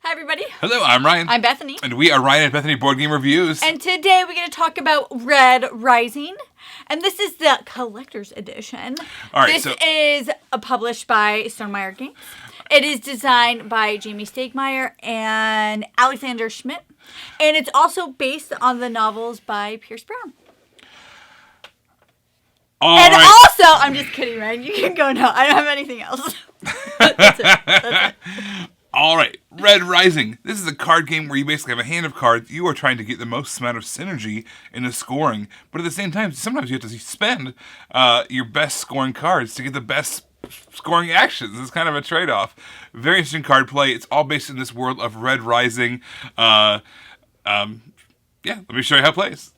Hi, everybody. Hello, I'm Ryan. I'm Bethany. And we are Ryan and Bethany Board Game Reviews. And today we're going to talk about Red Rising. And this is the collector's edition. All right, this is published by Stonemaier Games. It is designed by Jamie Stonemaier and Alexander Schmidt. And it's also based on the novels by Pierce Brown. Also, I'm just kidding, Ryan. You can go now. I don't have anything else. That's it. All right, Red Rising. This is a card game where you basically have a hand of cards. You are trying to get the most amount of synergy in the scoring, but at the same time, sometimes you have to spend your best scoring cards to get the best scoring actions. It's kind of a trade-off. Very interesting card play. It's all based in this world of Red Rising. Let me show you how it plays.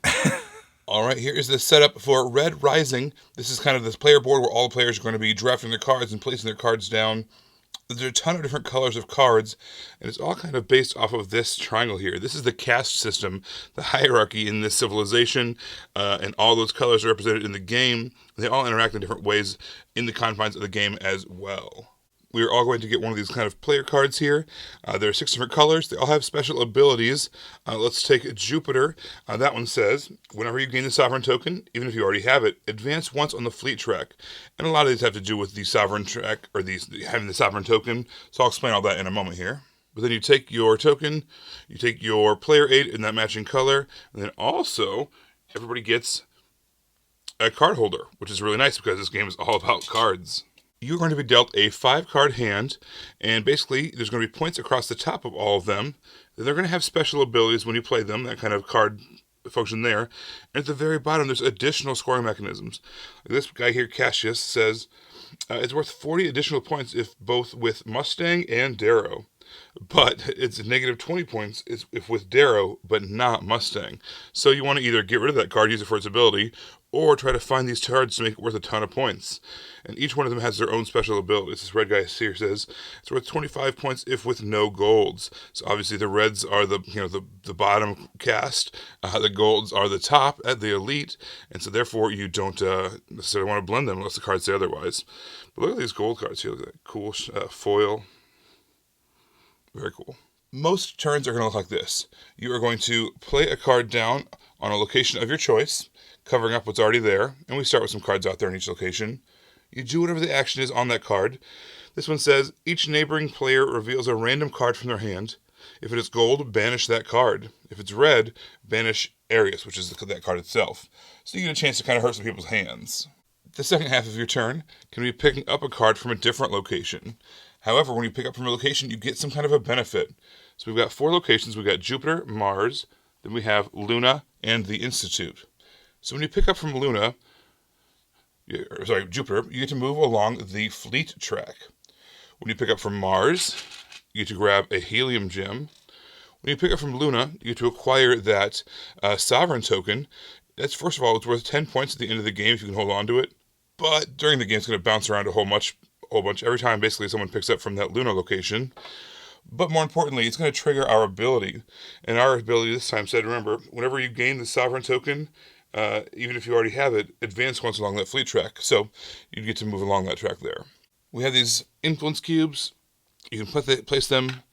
All right, here is the setup for Red Rising. This is kind of this player board where all the players are going to be drafting their cards and placing their cards down. There's a ton of different colors of cards, and it's all kind of based off of this triangle here. This is the caste system, the hierarchy in this civilization, and all those colors are represented in the game. They all interact in different ways in the confines of the game as well. We are all going to get one of these kind of player cards here. There are 6 different colors. They all have special abilities. Let's take Jupiter. That one says, whenever you gain the sovereign token, even if you already have it, advance once on the fleet track. And a lot of these have to do with the sovereign track, or having the sovereign token. So I'll explain all that in a moment here. But then you take your token, you take your player aid in that matching color, and then also everybody gets a card holder, which is really nice because this game is all about cards. You're going to be dealt a 5-card hand, and basically there's going to be points across the top of all of them. They're going to have special abilities when you play them, that kind of card function there. And at the very bottom, there's additional scoring mechanisms. This guy here, Cassius, says it's worth 40 additional points if both with Mustang and Darrow. But it's negative 20 points if with Darrow, but not Mustang. So you want to either get rid of that card, use it for its ability, or try to find these cards to make it worth a ton of points. And each one of them has their own special abilities. This red guy here says it's worth 25 points if with no golds. So obviously the reds are the bottom caste, the golds are the top at the elite, and so therefore you don't necessarily want to blend them unless the cards say otherwise. But look at these gold cards here. Look at that cool foil. Very cool. Most turns are going to look like this. You are going to play a card down on a location of your choice, covering up what's already there, and we start with some cards out there in each location. You do whatever the action is on that card. This one says, each neighboring player reveals a random card from their hand. If it is gold, banish that card. If it's red, banish Arius, which is that card itself. So you get a chance to kind of hurt some people's hands. The second half of your turn can be picking up a card from a different location. However, when you pick up from a location, you get some kind of a benefit. So we've got 4 locations. We've got Jupiter, Mars, then we have Luna, and the Institute. So when you pick up from Jupiter, you get to move along the fleet track. When you pick up from Mars, you get to grab a helium gem. When you pick up from Luna, you get to acquire that sovereign token. That's, first of all, it's worth 10 points at the end of the game if you can hold on to it. But during the game, it's going to bounce around a whole bunch every time basically someone picks up from that Luna location. But more importantly, it's going to trigger our ability. And our ability this time said, remember, whenever you gain the sovereign token, even if you already have it, advance once along that fleet track. So you get to move along that track there. We have these influence cubes. You can place them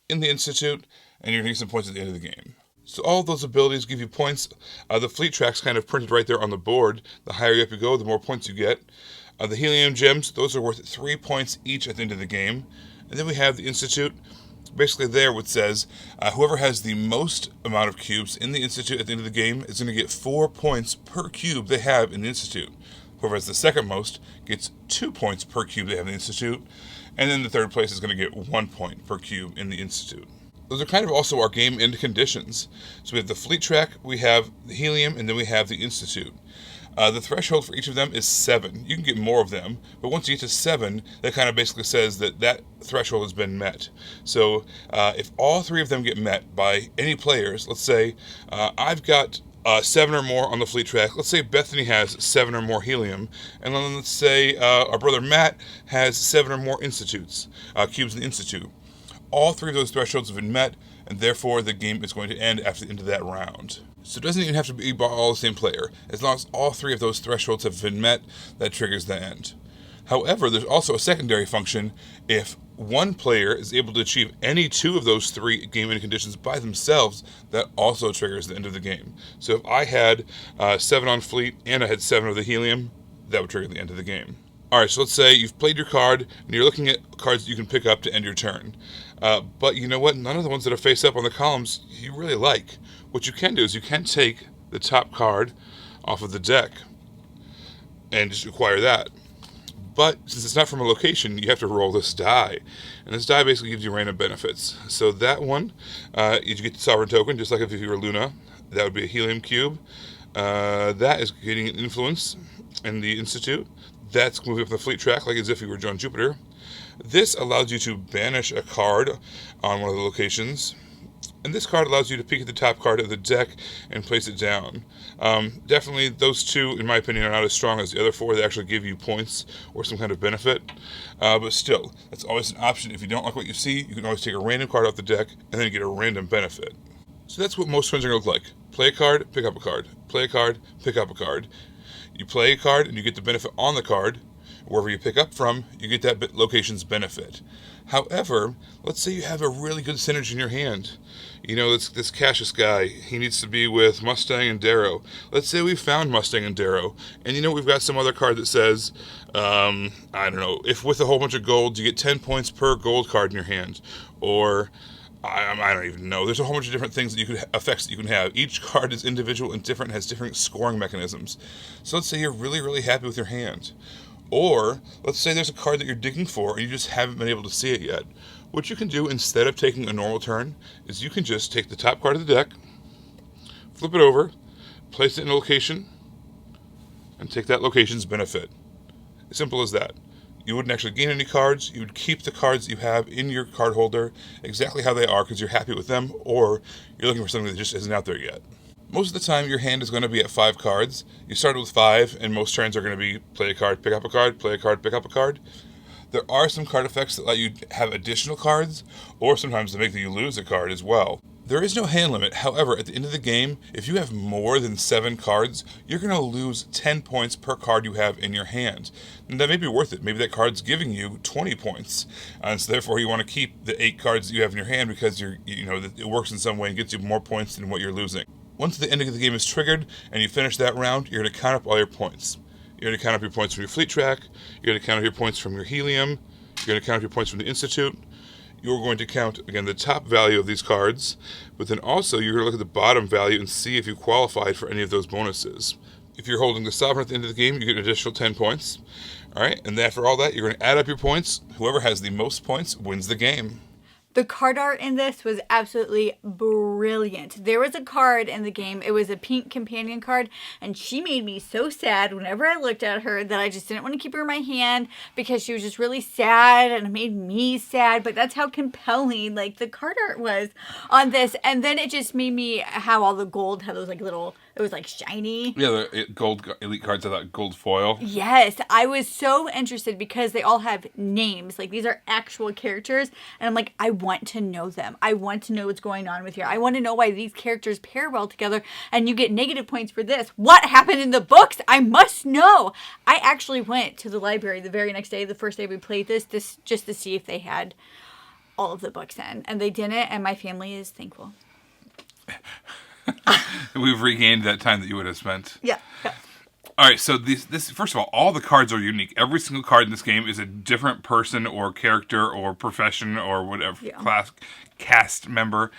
in the Institute, and you're going to get some points at the end of the game. So all those abilities give you points. The fleet track's kind of printed right there on the board. The higher up you go, the more points you get. The helium gems, those are worth 3 points each at the end of the game. And then we have the Institute. Basically there it says, whoever has the most amount of cubes in the Institute at the end of the game is going to get 4 points per cube they have in the Institute. Whoever has the second most gets 2 points per cube they have in the Institute. And then the third place is going to get 1 point per cube in the Institute. Those are kind of also our game end conditions. So we have the fleet track, we have the helium, and then we have the Institute. The threshold for each of them is 7. You can get more of them, but once you get to 7, that kind of basically says that threshold has been met. So if all 3 of them get met by any players, let's say I've got 7 or more on the fleet track. Let's say Bethany has 7 or more helium, and then let's say our brother Matt has 7 or more cubes in the Institute. All 3 of those thresholds have been met, and therefore the game is going to end after the end of that round. So it doesn't even have to be all the same player. As long as all 3 of those thresholds have been met, that triggers the end. However, there's also a secondary function if one player is able to achieve any two of those three game-winning conditions by themselves, that also triggers the end of the game. So if I had 7 on fleet and I had 7 of the helium, that would trigger the end of the game. Alright, so let's say you've played your card and you're looking at cards that you can pick up to end your turn. But you know what? None of the ones that are face up on the columns you really like. What you can do is you can take the top card off of the deck and just acquire that. But since it's not from a location, you have to roll this die. And this die basically gives you random benefits. So that one, you get the Sovereign Token, just like if you were Luna. That would be a Helium Cube. That is getting an influence in the Institute. That's moving up the fleet track like as if you were John Jupiter. This allows you to banish a card on one of the locations. And this card allows you to peek at the top card of the deck and place it down. Definitely those two, in my opinion, are not as strong as the other 4. They actually give you points or some kind of benefit. But still, that's always an option. If you don't like what you see, you can always take a random card off the deck and then get a random benefit. So that's what most turns are going to look like. Play a card, pick up a card. Play a card, pick up a card. You play a card and you get the benefit on the card. Wherever you pick up from, you get that location's benefit. However, let's say you have a really good synergy in your hand. You know, this Cassius guy, he needs to be with Mustang and Darrow. Let's say we found Mustang and Darrow, and you know we've got some other card that says, I don't know, if with a whole bunch of gold, you get 10 points per gold card in your hand. Or, I don't even know. There's a whole bunch of different things that effects that you can have. Each card is individual and different, has different scoring mechanisms. So let's say you're really, really happy with your hand. Or, let's say there's a card that you're digging for and you just haven't been able to see it yet. What you can do instead of taking a normal turn is you can just take the top card of the deck, flip it over, place it in a location, and take that location's benefit. As simple as that. You wouldn't actually gain any cards. You would keep the cards you have in your card holder exactly how they are because you're happy with them, or you're looking for something that just isn't out there yet. Most of the time, your hand is going to be at 5 cards. You started with 5, and most turns are going to be play a card, pick up a card, play a card, pick up a card. There are some card effects that let you have additional cards, or sometimes to make that you lose a card as well. There is no hand limit. However, at the end of the game, if you have more than 7 cards, you're going to lose 10 points per card you have in your hand. And that may be worth it. Maybe that card's giving you 20 points. And so therefore you want to keep the 8 cards that you have in your hand because it works in some way and gets you more points than what you're losing. Once the end of the game is triggered and you finish that round, you're going to count up all your points. You're going to count up your points from your fleet track. You're going to count up your points from your helium. You're going to count up your points from the Institute. You're going to count, again, the top value of these cards, but then also you're going to look at the bottom value and see if you qualified for any of those bonuses. If you're holding the Sovereign at the end of the game, you get an additional 10 points. All right, and after all that, you're going to add up your points. Whoever has the most points wins the game. The card art in this was absolutely brilliant. There was a card in the game. It was a pink companion card, and she made me so sad whenever I looked at her that I just didn't want to keep her in my hand because she was just really sad, and it made me sad. But that's how compelling the card art was on this. And then it just made me how all the gold had those little. It was shiny. Yeah, the gold elite cards have that gold foil. Yes, I was so interested because they all have names. These are actual characters. And I'm I want to know them. I want to know what's going on with here. I want to know why these characters pair well together. And you get negative points for this. What happened in the books? I must know. I actually went to the library the very next day, the first day we played this just to see if they had all of the books in. And they didn't. And my family is thankful. We've regained that time that you would have spent. Yeah. All right, so this first of all the cards are unique. Every single card in this game is a different person or character or profession or whatever class cast member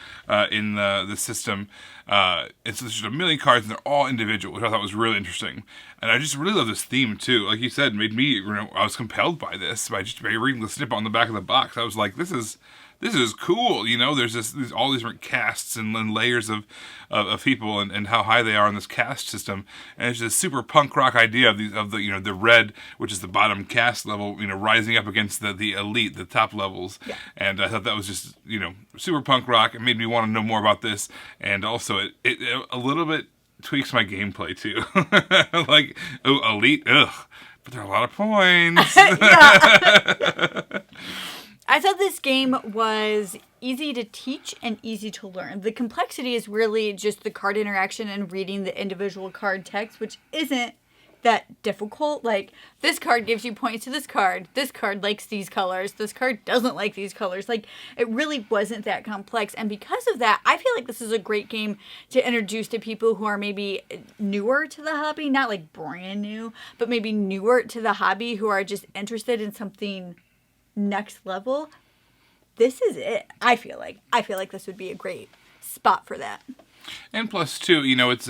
in the system. It's just a million cards, and they're all individual, which I thought was really interesting. And I just really love this theme too. Like you said, made me I was compelled by this by reading the snip on the back of the box. I was like, this is cool, there's all these different casts and layers of people and how high they are in this caste system, and it's just a super punk rock idea of the red, which is the bottom caste level, rising up against the elite, the top levels, and I thought that was just super punk rock. It made me want to know more about this, and also it a little bit tweaks my gameplay too, elite, but there are a lot of points. I thought this game was easy to teach and easy to learn. The complexity is really just the card interaction and reading the individual card text, which isn't that difficult. Like, this card gives you points to this card. This card likes these colors. This card doesn't like these colors. Like, it really wasn't that complex. And because of that, I feel like this is a great game to introduce to people who are maybe newer to the hobby. Not like brand new, but maybe newer to the hobby who are just interested in something next level. This is it. I feel like this would be a great spot for that. And plus, too, it's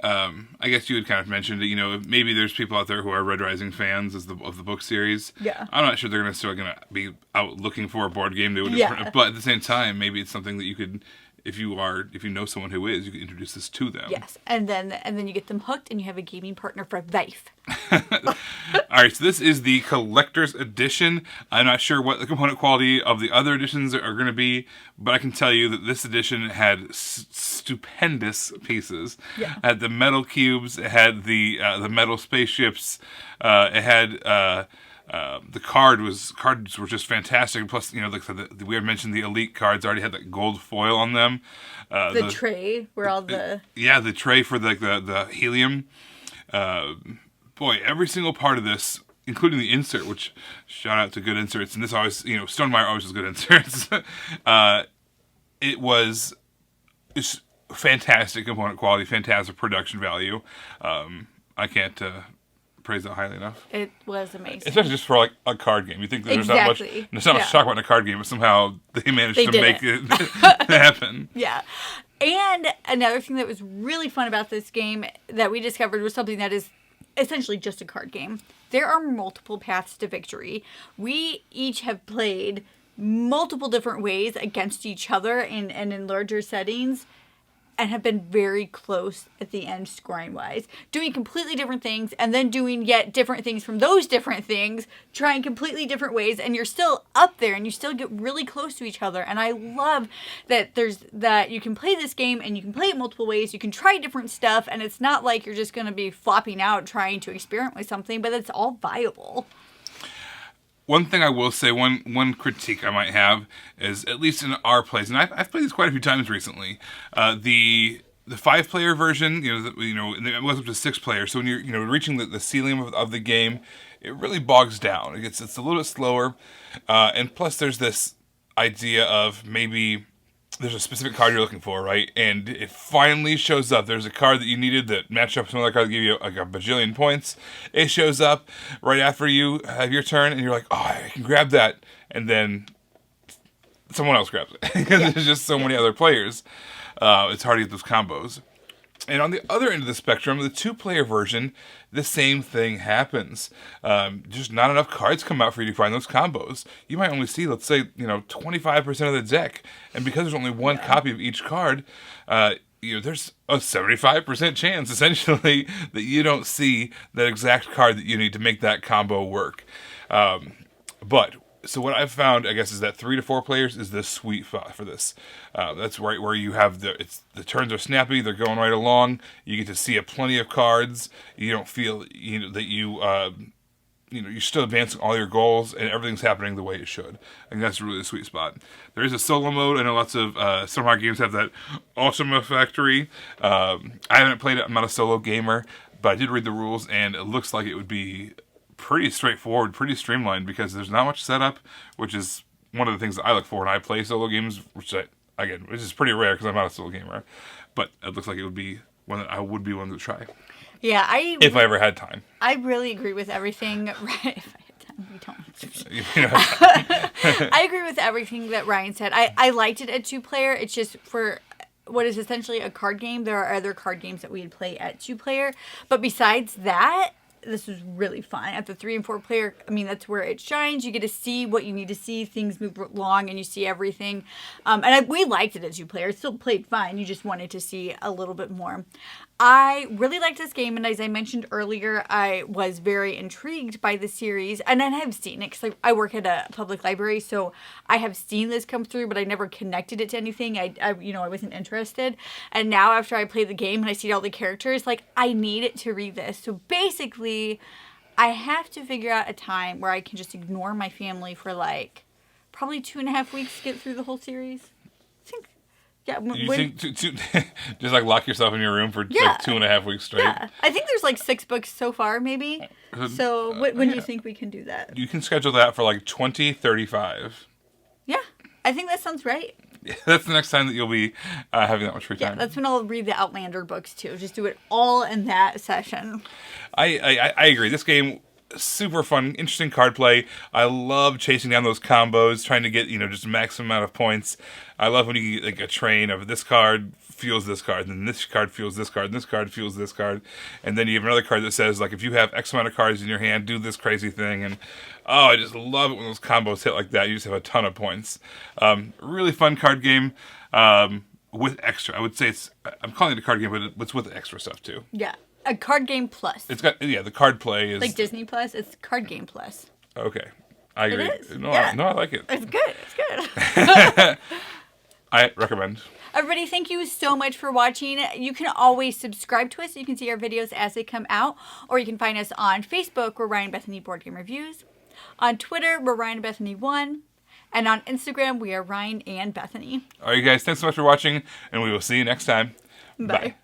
I guess you had kind of mentioned that, maybe there's people out there who are Red Rising fans of the book series. Yeah. I'm not sure they're necessarily going to be out looking for a board game. They would, but at the same time, maybe it's something that you could, if you know someone who is, you can introduce this to them. Yes, and then you get them hooked, and you have a gaming partner for life. All right, so this is the collector's edition. I'm not sure what the component quality of the other editions are going to be, but I can tell you that this edition had stupendous pieces. Yeah. It had the metal cubes. It had the metal spaceships. It had the cards were just fantastic. Plus, like I said, we had mentioned the elite cards already had that gold foil on them. The tray where all the the tray for the helium. Boy, every single part of this, including the insert, which shout out to good inserts, and this always, Stonemaier always has good inserts. It was just fantastic component quality, fantastic production value. I can't praise that highly enough. It was amazing. Especially just for like a card game. You think that there's not much to talk about in a card game, but somehow they managed to make it happen. Yeah. And another thing that was really fun about this game that we discovered was something that is essentially just a card game. There are multiple paths to victory. We each have played multiple different ways against each other and in larger settings, and have been very close at the end scoring wise, doing completely different things and then doing yet different things from those different things, trying completely different ways, and you're still up there and you still get really close to each other. And I love that you can play this game and you can play it multiple ways, you can try different stuff, and it's not like you're just going to be flopping out trying to experiment with something, but it's all viable. One thing I will say, one critique I might have is, at least in our plays, and I've played this quite a few times recently, the 5-player version, it was up to 6 players. So when you're reaching the ceiling of the game, it really bogs down. It's a little bit slower, and plus there's this idea of maybe there's a specific card you're looking for, right? And it finally shows up. There's a card that you needed that matched up with some other card that gave you like a bajillion points. It shows up right after you have your turn, and you're like, oh, I can grab that. And then someone else grabs it. Because there's just so many other players. It's hard to get those combos. And on the other end of the spectrum, the 2-player version, the same thing happens. Just not enough cards come out for you to find those combos. You might only see, let's say, 25% of the deck. And because there's only one copy of each card, there's a 75% chance, essentially, that you don't see that exact card that you need to make that combo work. So what I've found, I guess, is that 3 to 4 players is the sweet spot for this. That's right where you have the turns are snappy, they're going right along. You get to see plenty of cards. You don't feel that you're still advancing all your goals and everything's happening the way it should. I think that's really the sweet spot. There is a solo mode. I know lots of Stonemaier games have that Ultima Factory. I haven't played it. I'm not a solo gamer, but I did read the rules, and it looks like it would be pretty straightforward, pretty streamlined, because there's not much setup, which is one of the things that I look for when I play solo games, which is pretty rare because I'm not a solo gamer. But it looks like it would be one that I would be willing to try. Yeah, if I ever had time. I really agree with everything. If I had time, we don't. I agree with everything that Ryan said. I liked it at 2-player. It's just for what is essentially a card game. There are other card games that we'd play at 2-player, but besides that, this was really fun. At the 3 and 4-player, that's where it shines. You get to see what you need to see. Things move along, and you see everything. We liked it as 2-player. It still played fine. You just wanted to see a little bit more. I really liked this game, and as I mentioned earlier, I was very intrigued by the series, and I have seen it because I work at a public library, so I have seen this come through, but I never connected it to anything. I wasn't interested, and now after I play the game and I see all the characters, I need to read this. So basically, I have to figure out a time where I can just ignore my family for probably 2.5 weeks to get through the whole series. I think Yeah, You think just like lock yourself in your room for like 2.5 weeks straight? Yeah, I think there's like 6 books so far, maybe. So when do you think we can do that? You can schedule that for like 2035. Yeah, I think that sounds right. That's the next time that you'll be having that much free time. Yeah, that's when I'll read the Outlander books too. Just do it all in that session. I agree. This game, super fun, interesting card play. I love chasing down those combos, trying to get, just maximum amount of points. I love when you get like a train of this card fuels this card, and then this card fuels this card, and this card fuels this card. And then you have another card that says, like, if you have X amount of cards in your hand, do this crazy thing. And I just love it when those combos hit like that. You just have a ton of points. Really fun card game. With extra. I would say I'm calling it a card game, but it's with extra stuff too. Yeah. A card game plus. It's got, the card play is... Like Disney Plus, it's card game plus. Okay. I agree. It is. No, Yeah. I like it. It's good. It's good. I recommend. Everybody, thank you so much for watching. You can always subscribe to us so you can see our videos as they come out. Or you can find us on Facebook, we're Ryan and Bethany Board Game Reviews. On Twitter, we're Ryan and Bethany 1. And on Instagram, we are Ryan and Bethany. All right, guys. Thanks so much for watching, and we will see you next time. Bye.